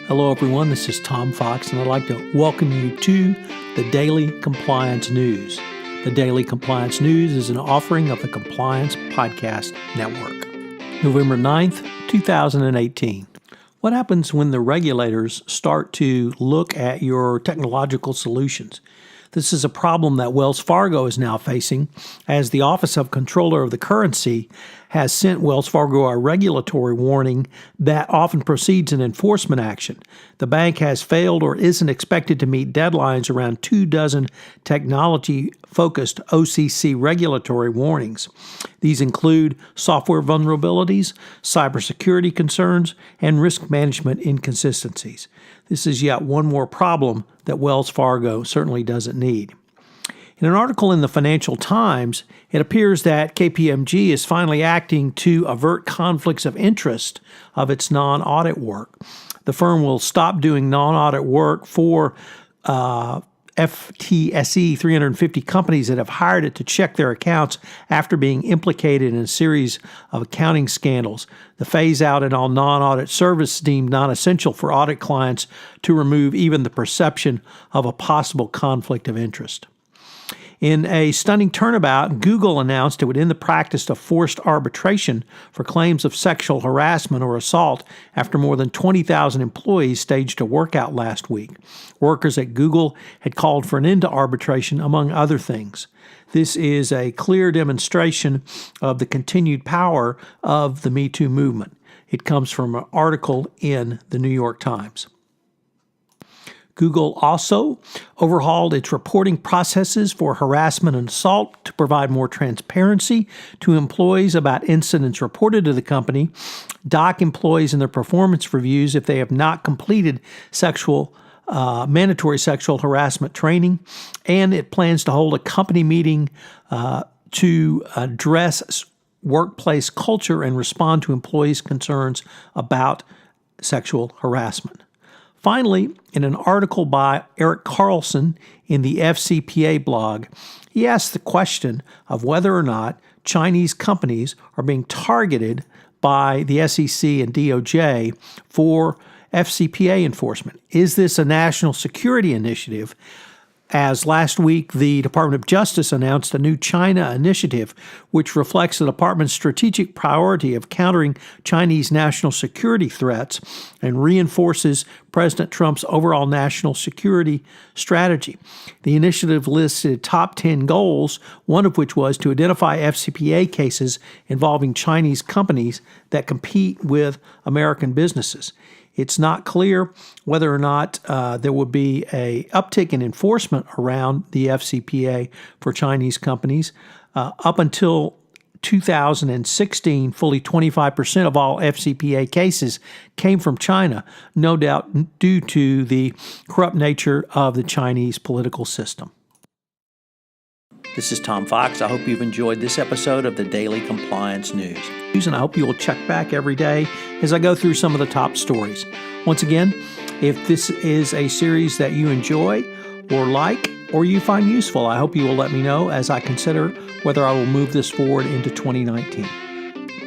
Hello everyone, this is Tom Fox, and I'd like to welcome you to the Daily Compliance News. The Daily Compliance News is an offering of the Compliance Podcast Network. November 9th, 2018. What happens when the regulators start to look at your technological solutions? This is a problem that Wells Fargo is now facing, as the Office of Comptroller of the Currency has sent Wells Fargo a regulatory warning that often precedes an enforcement action. The bank has failed or isn't expected to meet deadlines around 24 technology-focused OCC regulatory warnings. These include software vulnerabilities, cybersecurity concerns, and risk management inconsistencies. This is yet one more problem that Wells Fargo certainly doesn't need. In an article in the Financial Times, it appears that KPMG is finally acting to avert conflicts of interest of its non-audit work. The firm will stop doing non-audit work for FTSE 350 companies that have hired it to check their accounts after being implicated in a series of accounting scandals. The phase out in all non-audit service deemed non-essential for audit clients to remove even the perception of a possible conflict of interest. In a stunning turnabout, Google announced it would end the practice of forced arbitration for claims of sexual harassment or assault after more than 20,000 employees staged a workout last week. Workers at Google had called for an end to arbitration, among other things. This is a clear demonstration of the continued power of the Me Too movement. It comes from an article in the New York Times. Google also overhauled its reporting processes for harassment and assault to provide more transparency to employees about incidents reported to the company, dock employees in their performance reviews if they have not completed mandatory sexual harassment training, and it plans to hold a company meeting to address workplace culture and respond to employees' concerns about sexual harassment. Finally, in an article by Eric Carlson in the FCPA Blog, he asked the question of whether or not Chinese companies are being targeted by the SEC and DOJ for FCPA enforcement. Is this a national security initiative? As last week, the Department of Justice announced a new China initiative, which reflects the department's strategic priority of countering Chinese national security threats and reinforces President Trump's overall national security strategy. The initiative listed top 10 goals, one of which was to identify FCPA cases involving Chinese companies that compete with American businesses. It's not clear whether or not there will be an uptick in enforcement around the FCPA for Chinese companies. Up until 2016, fully 25% of all FCPA cases came from China, no doubt due to the corrupt nature of the Chinese political system. This is Tom Fox. I hope you've enjoyed this episode of the Daily Compliance News. And I hope you will check back every day as I go through some of the top stories. Once again, if this is a series that you enjoy or like or you find useful, I hope you will let me know as I consider whether I will move this forward into 2019.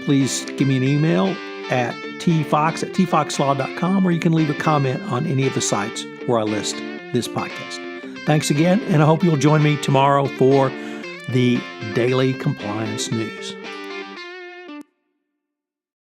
Please give me an email at tfox@tfoxlaw.com, or you can leave a comment on any of the sites where I list this podcast. Thanks again, and I hope you'll join me tomorrow for the Daily Compliance News.